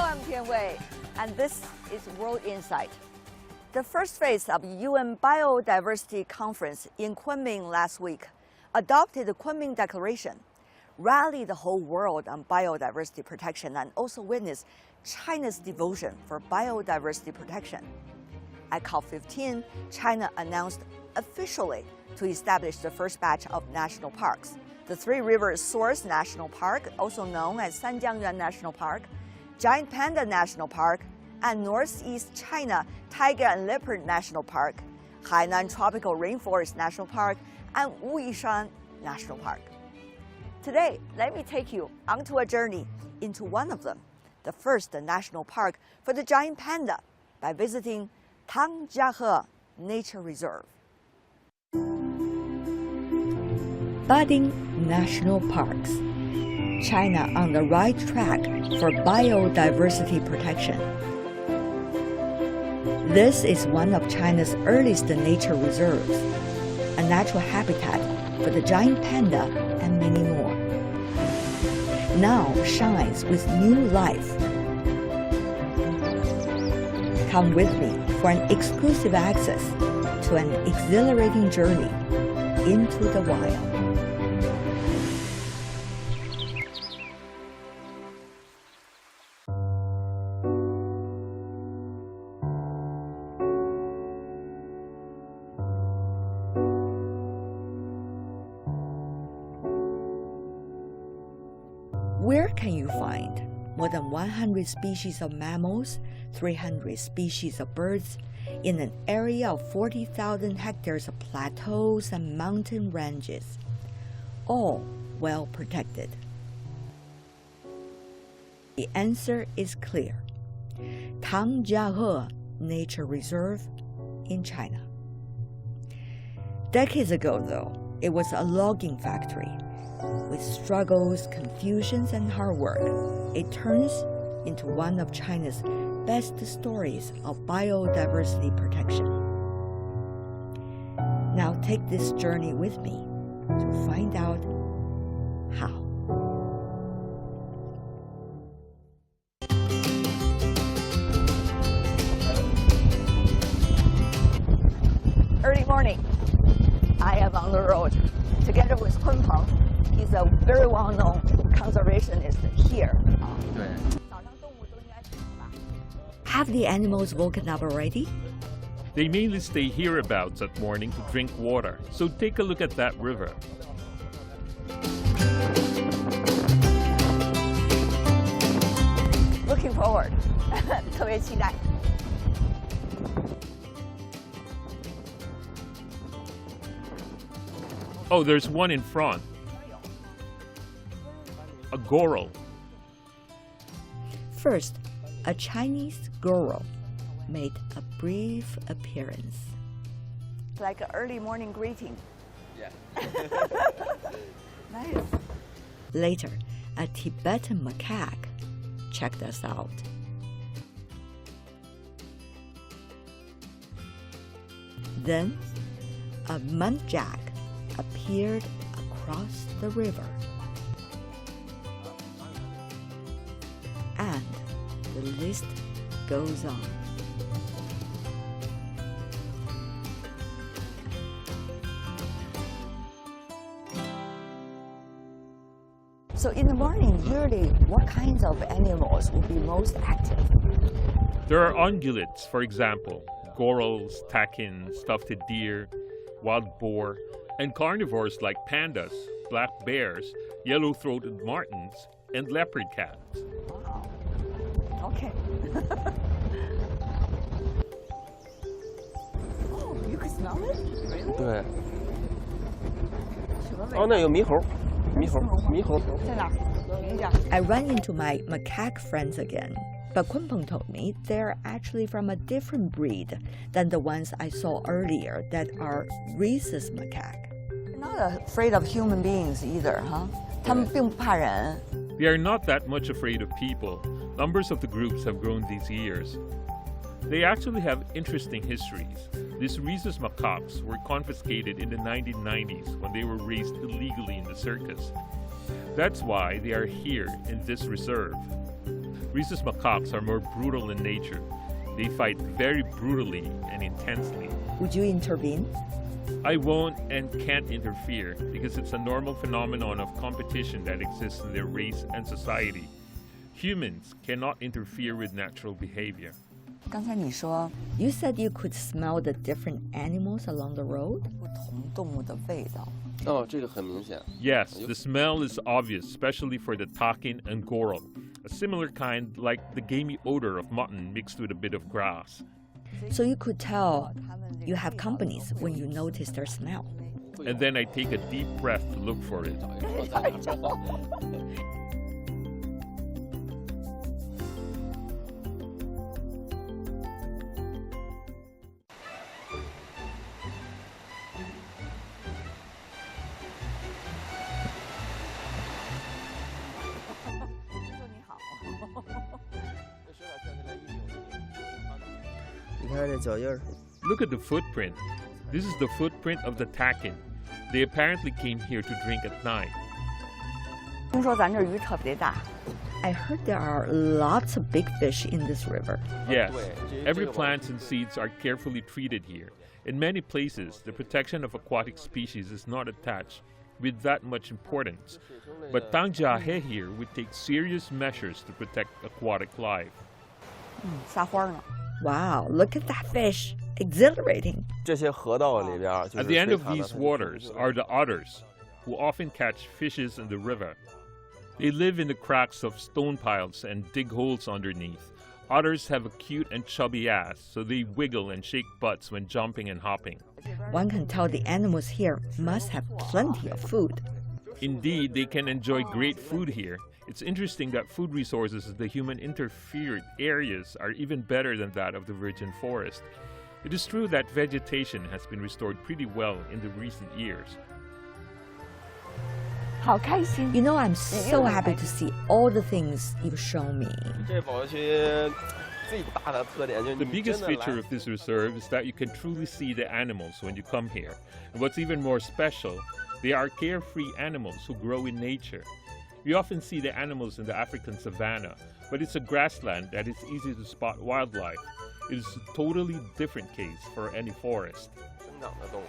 I'm Tian Wei, and this is World Insight. The first phase of UN Biodiversity Conference in Kunming last week adopted the Kunming Declaration, rallied the whole world on biodiversity protection, and also witnessed China's devotion for biodiversity protection. At COP15, China announced officially to establish the first batch of national parks. The Three Rivers Source National Park, also known as Sanjiangyuan National Park, Giant Panda National Park, and Northeast China Tiger and Leopard National Park, Hainan Tropical Rainforest National Park, and Wuyishan National Park. Today, let me take you onto a journey into one of them, the first national park for the giant panda, by visiting Tangjiahe Nature Reserve. Budding national parks. China on the right track for biodiversity protection. This is one of China's earliest nature reserves, a natural habitat for the giant panda and many more. Now shines with new life. Come with me for an exclusive access to an exhilarating journey into the wild. Where can you find more than 100 species of mammals, 300 species of birds, in an area of 40,000 hectares of plateaus and mountain ranges, all well protected? The answer is clear. Tangjiahe Nature Reserve in China. Decades ago, though, it was a logging factory. With struggles, confusions, and hard work, it turns into one of China's best stories of biodiversity protection. Now take this journey with me to find out how. Early morning, I am on the road together with Kunpeng. He's a very well-known conservationist here. Have the animals woken up already? They mainly stay hereabouts at morning to drink water, so take a look at that river. Looking forward. 特别期待. Oh, there's one in front. A goral. First, a Chinese goral made a brief appearance. It's like an early morning greeting. Yeah. Nice. Later, a Tibetan macaque checked us out. Then, a muntjac appeared across the river. And the list goes on. So in the morning, usually what kinds of animals will be most active? There are ungulates, for example, gorals, takins, stuffed deer, wild boar, and carnivores like pandas, black bears, yellow-throated martens, and leopard cats. Wow. Okay. Oh, you can smell it? Really? 对。哦，那有猕猴，猕猴。在哪？等一下。I run into my macaque friends again, but Kunpeng told me they're actually from a different breed than the ones I saw earlier that are rhesus macaque. Not afraid of human beings either, huh? 他们并不怕人。They are not that much afraid of people. Numbers of the groups have grown these years. They actually have interesting histories. These rhesus macaques were confiscated in the 1990s when they were raised illegally in the circus. That's why they are here in this reserve. Rhesus macaques are more brutal in nature. They fight very brutally and intensely. Would you intervene? I won't and can't interfere because it's a normal phenomenon of competition that exists in their race and society. Humans cannot interfere with natural behavior. 刚才你说 You said you could smell the different animals along the road? 不同动物的味道。哦，这个很明显。 Yes, the smell is obvious, especially for the takin and goral, a similar kind like the gamey odor of mutton mixed with a bit of grass. So you could tell you have companies when you notice their smell. And then I take a deep breath to look for it. Look at the footprint. This is the footprint of the takin. They apparently came here to drink at night. 听说咱这儿鱼特别大。I heard there are lots of big fish in this river. Yes, every plant and seeds are carefully treated here. In many places, the protection of aquatic species is not attached with that much importance. But Tangjiahe here would take serious measures to protect aquatic life. 撒欢呢。Wow, look at that fish. Exhilarating. 这些河道里边， At the end of these waters are the otters, who often catch fishes in the river. They live in the cracks of stone piles and dig holes underneath. Otters have a cute and chubby ass, so they wiggle and shake butts when jumping and hopping. One can tell the animals here must have plenty of food. Indeed, they can enjoy great food here. It's interesting that food resources in the human-interfered areas are even better than that of the virgin forest. It is true that vegetation has been restored pretty well in the recent years. You know, I'm so happy to see all the things you've shown me. 这保护区最大的特点就是 The biggest feature of this reserve is that you can truly see the animals when you come here. And what's even more special, they are carefree animals who grow in nature. We often see the animals in the African savanna, but it's a grassland that is easy to spot wildlife. It is a totally different case for any forest. 生长的动物。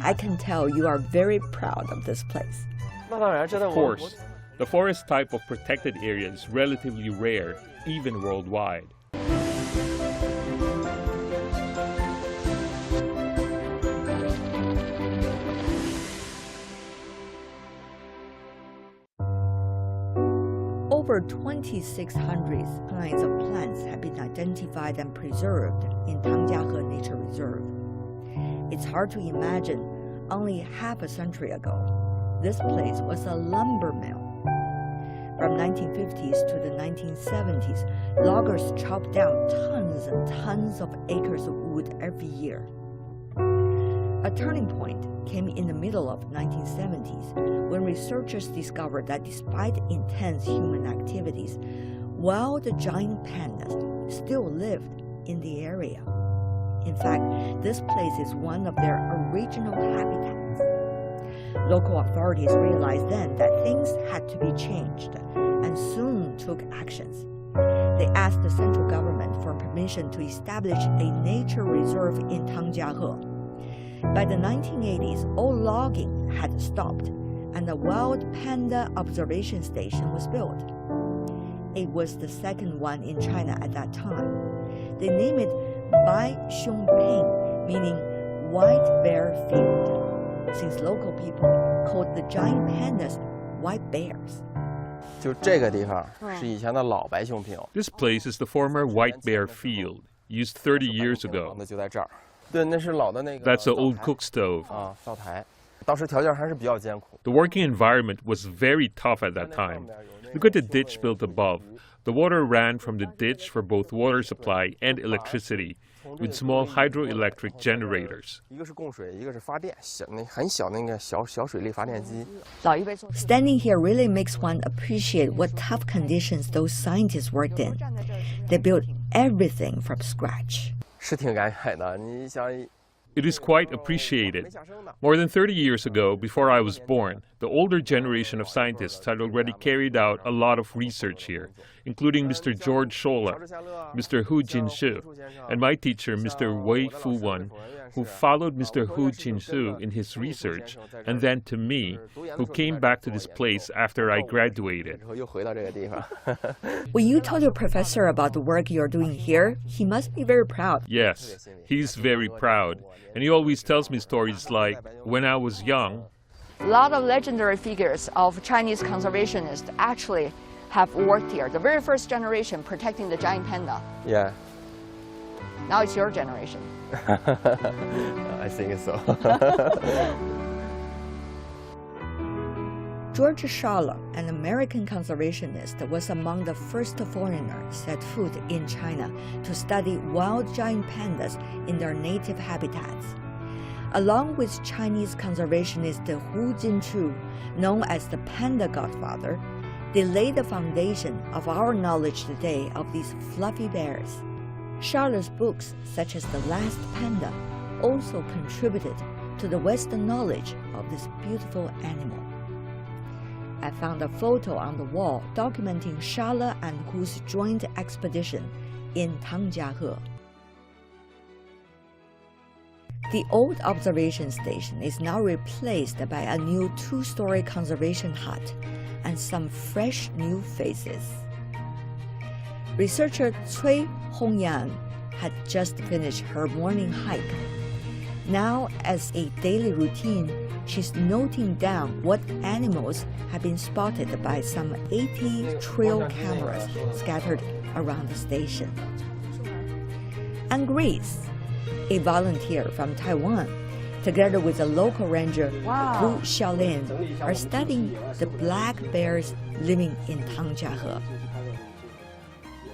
I can tell you are very proud of this place. 那当然，这在 Of course, the forest type of protected area is relatively rare, even worldwide. Over 2,600 kinds of plants have been identified and preserved in Tangjiahe Nature Reserve. It's hard to imagine only half a century ago, this place was a lumber mill. From 1950s to the 1970s, loggers chopped down tons and tons of acres of wood every year. A turning point came in the middle of 1970s when researchers discovered that despite intense human activities, wild giant pandas still lived in the area. In fact, this place is one of their original habitats. Local authorities realized then that things had to be changed and soon took actions. They asked the central government for permission to establish a nature reserve in Tangjiahe. By the 1980s, all logging had stopped and a wild panda observation station was built. It was the second one in China at that time. They named it Bai Xiong Ping, meaning white bear field, since local people called the giant pandas white bears. 就这个地方是以前的老白熊坪。 This place is the former white bear field, used 30 years ago. 那就在这儿。对，那是老的那个。 That's the old cook stove. 啊，灶台。当时条件还是比较艰苦。 The working environment was very tough at that time. Look at the ditch built above. The water ran from the ditch for both water supply and electricity, with small hydroelectric generators. 一个是供水，一个是发电，很小那个小水力发电机。 Standing here really makes one appreciate what tough conditions those scientists worked in. They built everything from scratch. 是挺感慨的，你想， It is quite appreciated. More than 30 years ago, before I was born, the older generation of scientists had already carried out a lot of research here, including Mr. George Scholler, Mr. Hu Jinshu, and my teacher, Mr. Wei Fuwan, who followed Mr. Hu Jinshu in his research, and then to me, who came back to this place after I graduated. When you told your professor about the work you're doing here, he must be very proud. Yes, he's very proud. And he always tells me stories like, when I was young. A lot of legendary figures of Chinese conservationists actually have worked here. The very first generation protecting the giant panda. Yeah. Now it's your generation. I think so. George Scholler, an American conservationist, was among the first foreigners set foot in China to study wild giant pandas in their native habitats. Along with Chinese conservationist Hu Jinshu, known as the Panda Godfather, they laid the foundation of our knowledge today of these fluffy bears. Scholler's books, such as The Last Panda, also contributed to the Western knowledge of this beautiful animal. I found a photo on the wall documenting Scholler and Hu's joint expedition in Tangjiahe. The old observation station is now replaced by a new 2-story conservation hut and some fresh new faces. Researcher Cui Hongyan had just finished her morning hike. Now, as a daily routine, she's noting down what animals have been spotted by some 80 trail cameras scattered around the station. And Grace, a volunteer from Taiwan, together with a local ranger, Wu Xiaolin, are studying the black bears living in Tangjiahe.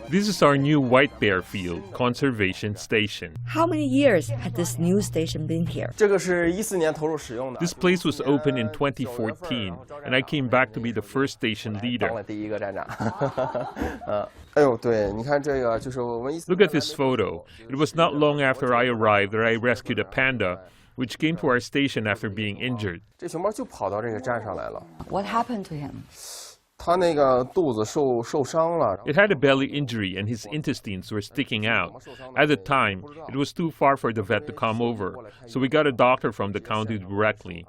This is our new white bear field conservation station. How many years had this new station been here? This place was opened in 2014, and I came back to be the first station leader. Look at this photo. It was not long after I arrived that I rescued a panda, which came to our station after being injured. What happened to him? It had a belly injury and his intestines were sticking out. At the time, it was too far for the vet to come over, so we got a doctor from the county directly.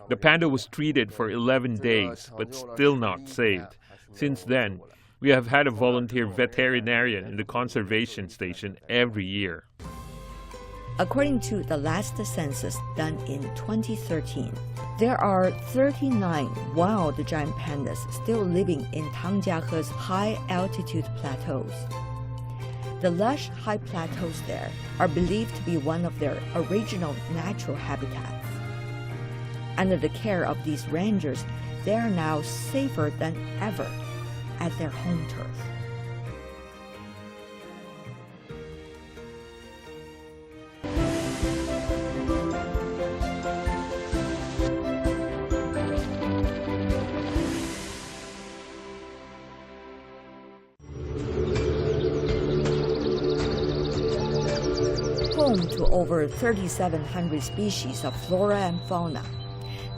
The panda was treated for 11 days, but still not saved. Since then, we have had a volunteer veterinarian in the conservation station every year. According to the last census done in 2013, there are 39 wild giant pandas still living in Tangjiahe's high-altitude plateaus. The lush high plateaus there are believed to be one of their original natural habitats. Under the care of these rangers, they are now safer than ever at their home turf. Home to over 3,700 species of flora and fauna,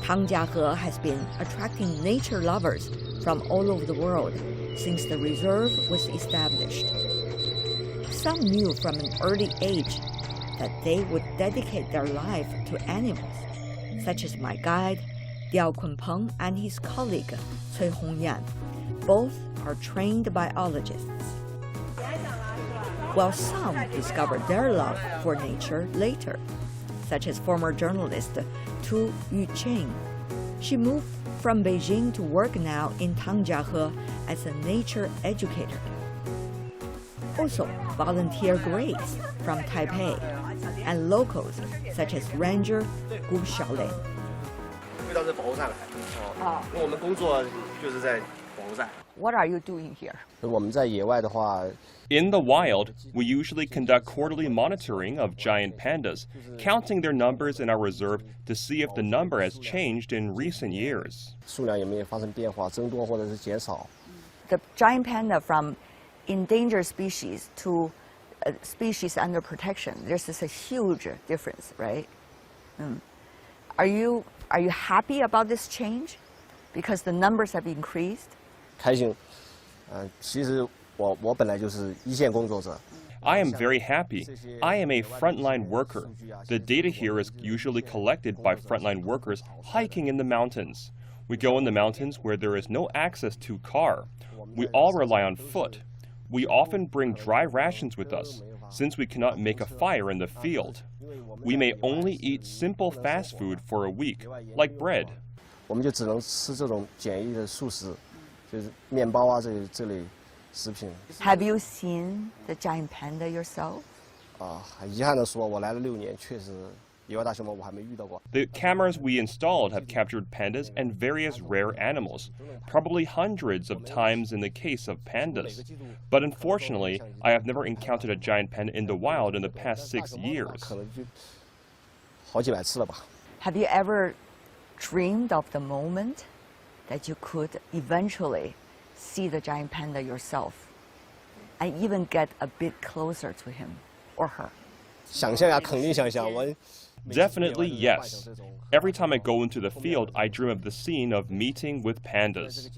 Tangjiahe has been attracting nature lovers from all over the world since the reserve was established. Some knew from an early age that they would dedicate their life to animals, such as my guide, Diao Kunpeng, and his colleague, Cui Hongyan. Both are trained biologists. While some discovered their love for nature later, such as former journalist Tu Yuqing. She moved from Beijing to work now in Tangjiahe as a nature educator. Also, volunteer Grace from Taipei, and locals such as Ranger Gu Xiaolin. What are you doing here? In the wild, we usually conduct quarterly monitoring of giant pandas, counting their numbers in our reserve to see if the number has changed in recent years. The giant panda from endangered species to species under protection, there's a huge difference, right? Are you happy about this change? Because the numbers have increased? 开心。其实我本来就是一线工作者。 I am very happy. I am a frontline worker. The data here is usually collected by frontline workers hiking in the mountains. We go in the mountains where there is no access to car. We all rely on foot. We often bring dry rations with us, since we cannot make a fire in the field. We may only eat simple fast food for a week, like bread. 我们就只能吃这种简易的素食，就是面包啊这类食品。 Have you seen the giant panda yourself? 很遗憾的说，我来了6年，确实野外大熊猫我还没遇到过。 The cameras we installed have captured pandas and various rare animals, probably hundreds of times in the case of pandas. But unfortunately, I have never encountered a giant panda in the wild in the past 6 years. 可能就好几百次了吧。 Have you ever dreamed of the moment that you could eventually see the giant panda yourself and even get a bit closer to him or her? 想象呀，肯定想象。我 Definitely yes. Every time I go into the field, I dream of the scene of meeting with pandas.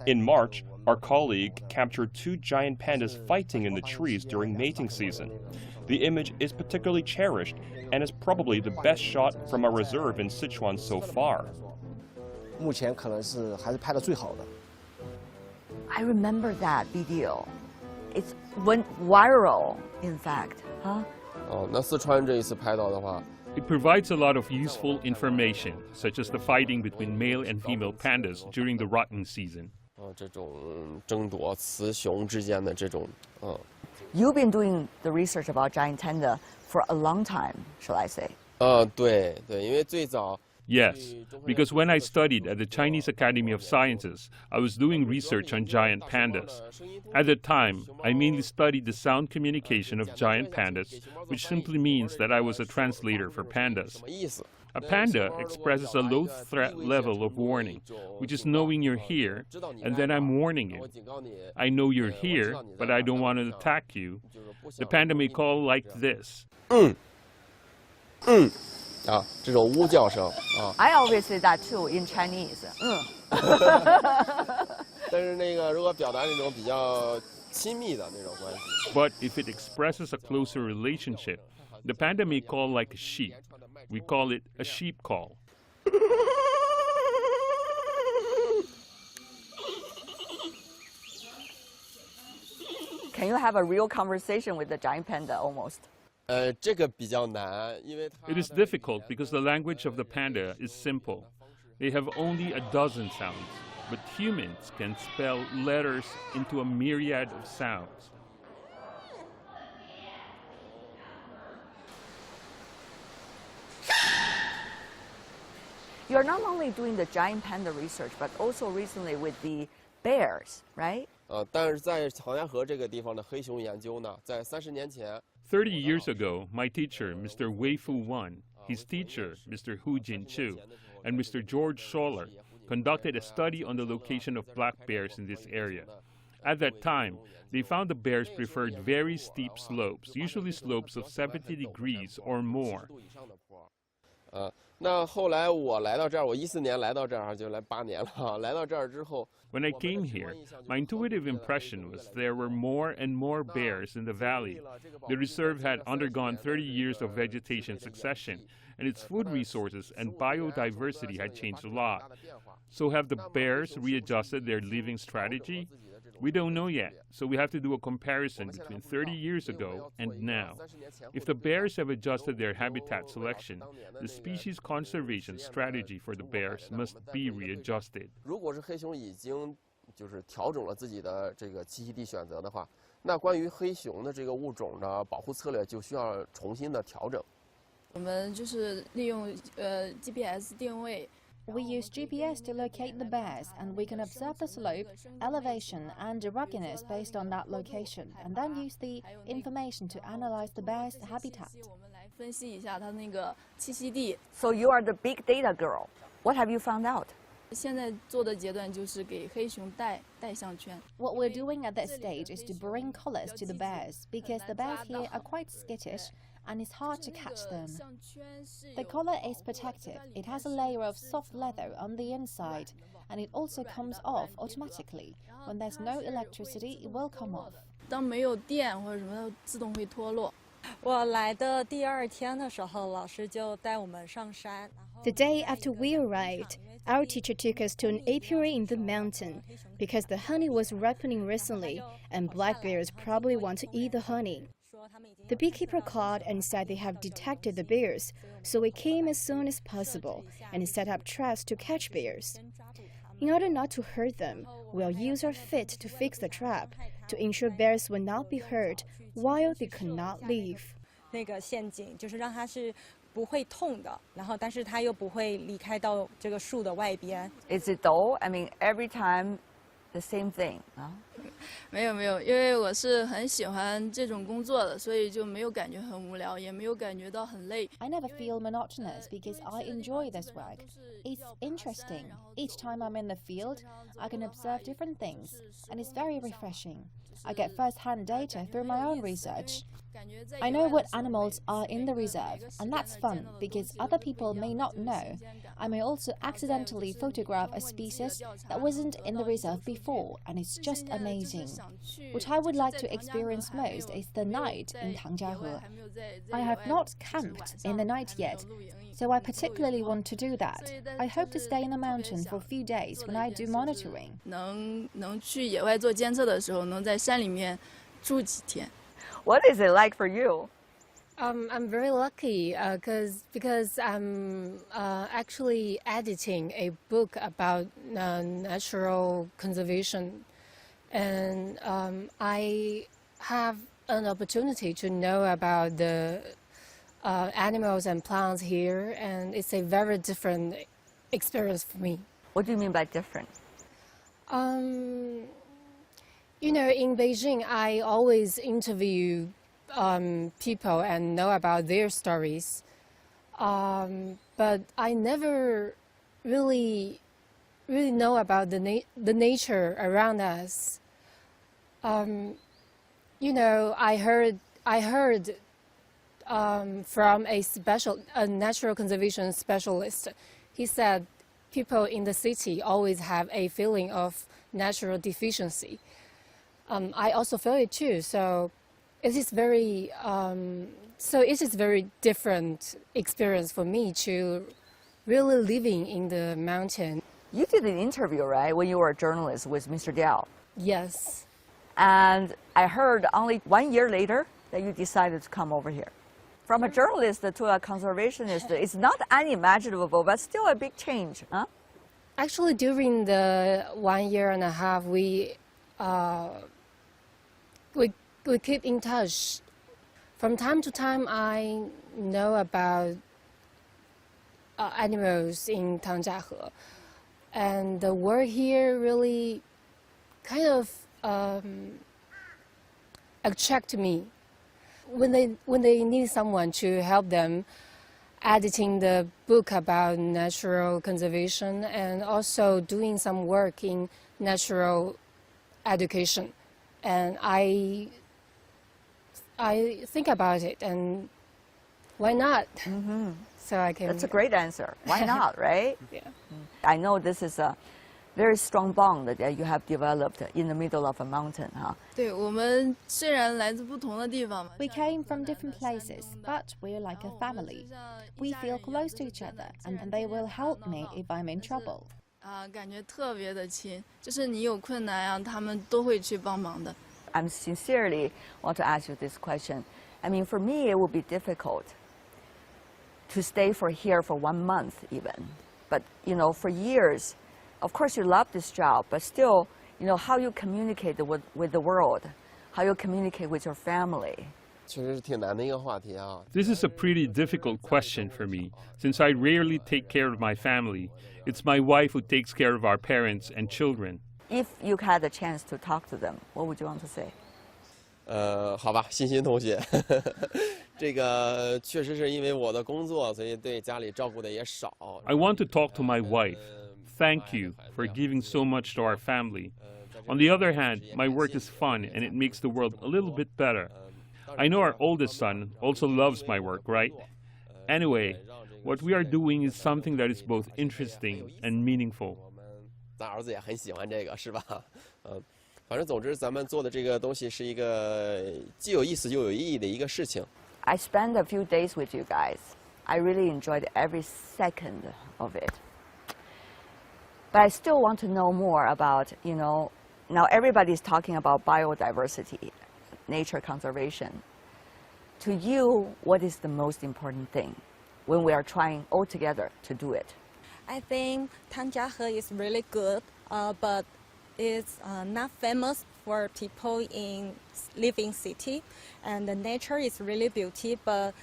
In March, our colleague captured 2 giant pandas fighting in the trees during mating season. The image is particularly cherished and is probably the best shot from our reserve in Sichuan so far. 目前可能是还是拍的最好的。 I remember that video. It went viral, in fact, huh? 那四川这一次拍到的话， It provides a lot of useful information, such as the fighting between male and female pandas during the rutting season. 这种争夺雌雄之间的这种You've been doing the research about giant panda for a long time, shall I say? 对，因为最早 Yes, because when I studied at the Chinese Academy of Sciences, I was doing research on giant pandas. At the time, I mainly studied the sound communication of giant pandas, which simply means that I was a translator for pandas. 什么意思？ A panda expresses a low threat level of warning, which is knowing you're here, and then I'm warning you. I know you're here, but I don't want to attack you. The panda may call like this. 这种呜叫声I always say that too in Chinese. 但是那个如果表达那种比较亲密的那种关系， But if it expresses a closer relationship, the panda may call like a sheep. We call it a sheep call. Can you have a real conversation with the giant panda almost? 这个比较难，因为 It is difficult because the language of the panda is simple. They have only a dozen sounds, but humans can spell letters into a myriad of sounds. You're not only doing the giant panda research, but also recently with the bears, right? 但是在长江河这个地方的黑熊研究呢，在30年前， 30 years ago, my teacher, Mr. Wei Fu Wan, his teacher, Mr. Hu Jin-chu, and Mr. George Scholler conducted a study on the location of black bears in this area. At that time, they found the bears preferred very steep slopes, usually slopes of 70 degrees or more. 那后来我来到这儿，我14年来到这儿，就来8年了。来到这儿之后， When I came here, my intuitive impression was there were more and more bears in the valley. The reserve had undergone 30 years of vegetation succession, and its food resources and biodiversity had changed a lot. So have the bears readjusted their living strategy? We don't know yet, so we have to do a comparison between 30 years ago and now. If the bears have adjusted their habitat selection, the species conservation strategy for the bears must be readjusted. 如果是黑熊已经就是调整了自己的这个栖息地选择的话，那关于黑熊的这个物种的保护策略就需要重新的调整。我们就是利用GPS 定位。 We use GPS to locate the bears, and we can observe the slope, elevation, and ruggedness based on that location, and then use the information to analyze the bear's habitat. 我们来分析一下它那个栖息地。 So you are the big data girl. What have you found out? 现在做的阶段就是给黑熊戴项圈。 What we're doing at this stage is to bring collars to the bears, because the bears here are quite skittish, and it's hard to catch them. The collar is protective. It has a layer of soft leather on the inside, and it also comes off automatically. When there's no electricity, it will come off. 当没有电或者什么，它自动会脱落。我来的第二天的时候，老师就带我们上山。 The day after we arrived, our teacher took us to an apiary in the mountain because the honey was ripening recently and black bears probably want to eat the honey. The beekeeper called and said they have detected the bears, so we came as soon as possible and set up traps to catch bears. In order not to hurt them, we'll use our feet to fix the trap to ensure bears will not be hurt while they could not leave. 那个陷阱就是让它是不会痛的，然后但是它又不会离开到这个树的外边。Is it dull? I mean, every time the same thing. 没有没有，因为我是很喜欢这种工作的，所以就没有感觉很无聊，也没有感觉到很累。 I never feel monotonous because I enjoy this work. It's interesting. Each time I'm in the field, I can observe different things, and it's very refreshing. I get first-hand data through my own research. I know what animals are in the reserve, and that's fun because other people may not know. I may also accidentally photograph a species that wasn't in the reserve before, and it's just amazing. What I would like to experience most is the night in Tangjiahe. I have not camped in the night yet, so I particularly want to do that. I hope to stay in the mountain for a few days when I do monitoring. 能去野外做监测的时候，能在山里面住几天。 What is it like for you? I'm very lucky because I'm actually editing a book about natural conservation, and I have an opportunity to know about the animals and plants here, and it's a very different experience for me. What do you mean by different? You know, in Beijing, I always interview people and know about their stories, but I never really know about the nature around us. You know, I heard from a natural conservation specialist. He said people in the city always have a feeling of natural deficiency. I also feel it too. So it is very different experience for me to really living in the mountain. You did an interview, right, when you were a journalist with Mr. Diao. Yes. And I heard only 1 year later that you decided to come over here. From a journalist to a conservationist, it's not unimaginable, but still a big change, huh? Actually, during the 1 year and a half, we keep in touch. From time to time, I know about animals in Tangjiahe, and the work here really kind of attract me. When they need someone to help them editing the book about natural conservation and also doing some work in natural education, and I think about it, and why not? Mm-hmm. So I can. That's a great answer. Why not, right? Yeah. I know this is a very strong bond that you have developed in the middle of a mountain, huh? 对，我们虽然来自不同的地方嘛， We came from different places, but we're like a family. We feel close to each other, and they will help me if I'm in trouble. 感觉特别的亲，就是你有困难啊，他们都会去帮忙的。 I sincerely want to ask you this question. I mean, for me, it would be difficult to stay here for 1 month even. But, you know, for years, of course you love this job, but still, you know, how you communicate with the world, how you communicate with your family. 确实是挺难的一个话题啊。 This is a pretty difficult question for me, since I rarely take care of my family. It's my wife who takes care of our parents and children. If you had a chance to talk to them, what would you want to say? 好吧，欣欣同学，这个确实是因为我的工作，所以对家里照顾的也少。 I want to talk to my wife. Thank you for giving so much to our family. On the other hand, my work is fun and it makes the world a little bit better. I know our oldest son also loves my work, right? Anyway, what we are doing is something that is both interesting and meaningful. 咱儿子也很喜欢这个，是吧？反正总之，咱们做的这个东西是一个既有意思又有意义的一个事情。I spent a few days with you guys. I really enjoyed every second of it. But I still want to know more about, now everybody's talking about biodiversity, nature conservation. To you, what is the most important thing when we are trying all together to do it? I think Tangjiahe is really good, but it's not famous for people in living city, and the nature is really beauty, but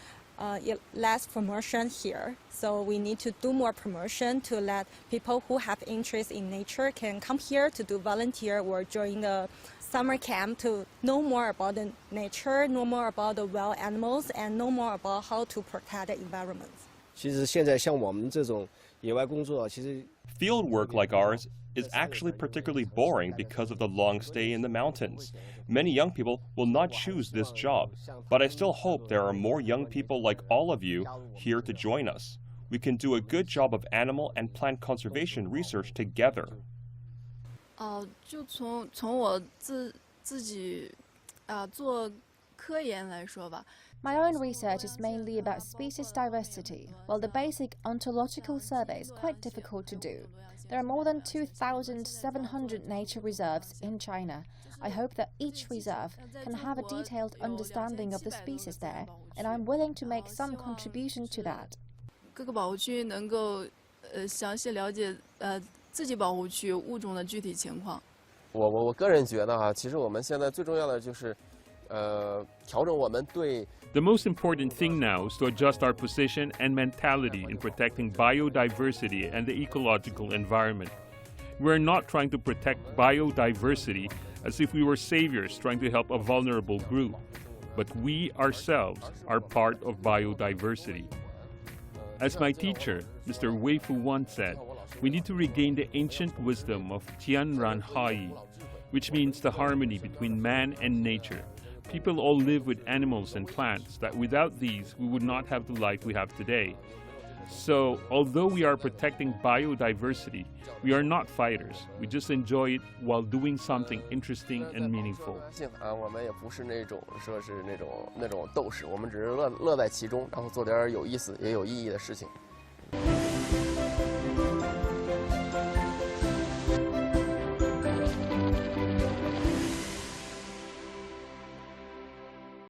it less promotion here. So we need to do more promotion to let people who have interest in nature can come here to do volunteer or join the summer camp to know more about the nature, know more about the wild animals, and know more about how to protect the environment. 其实现在像我们这种野外工作，其实 Field work like ours is actually particularly boring because of the long stay in the mountains. Many young people will not choose this job, but I still hope there are more young people like all of you here to join us. We can do a good job of animal and plant conservation research together. 就从我自己做科研来说吧。 My own research is mainly about species diversity, while the basic ontological survey is quite difficult to do. There are more than 2,700 nature reserves in China. I hope that each reserve can have a detailed understanding of the species there, and I'm willing to make some contribution to that. 各个保护区能够详细了解自己保护区物种的具体情况。我个人觉得其实我们现在最重要的就是调整我们对 The most important thing now is to adjust our position and mentality in protecting biodiversity and the ecological environment. We are not trying to protect biodiversity as if we were saviors trying to help a vulnerable group, but we ourselves are part of biodiversity. As my teacher, Mr. Wei Fu once said, we need to regain the ancient wisdom of Tian Wei, which means the harmony between man and nature. People all live with animals and plants that without these we would not have the life we have today. So, although we are protecting biodiversity, we are not fighters. We just enjoy it while doing something interesting and meaningful. 我们也不是那种说是那种斗士，我们只是乐在其中，然后做点有意思也有意义的事情。